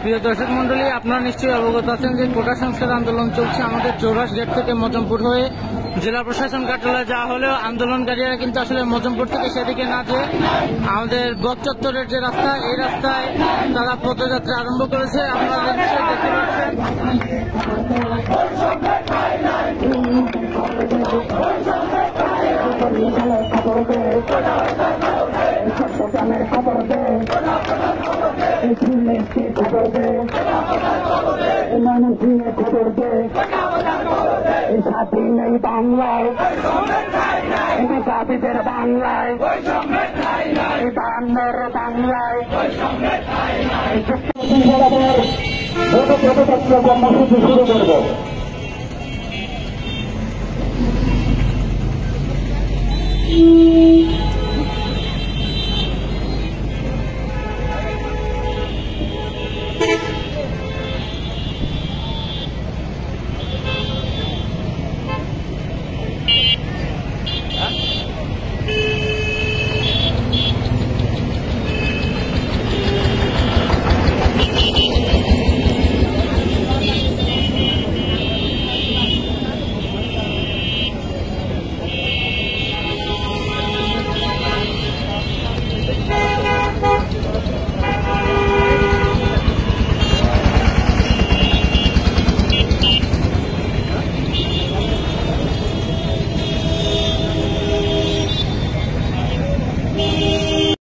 প্রিয় দর্শক মন্ডলী, আপনারা নিশ্চয়ই অবগত আছেন যে কোটা সংস্কার আন্দোলন চলছে আমাদের চৌরাস গেট থেকে মজমপুর হয়ে জেলা প্রশাসন কার্যালয়ে যাওয়া হলেও আন্দোলনকারীরা কিন্তু আসলে মজমপুর থেকে সেদিকে না যেয়ে আমাদের ব্লক চত্বরের যে রাস্তা, এই রাস্তায় তারা পদযাত্রা আরম্ভ করেছে। আপনারা নিশ্চয়ই দেখতে পাচ্ছেন। স্বাধীন এই বাংলায়, জাতিদের বাংলায়, বাংলার বাংলায় পদযাত্রা কর্মসূচি শুরু করব।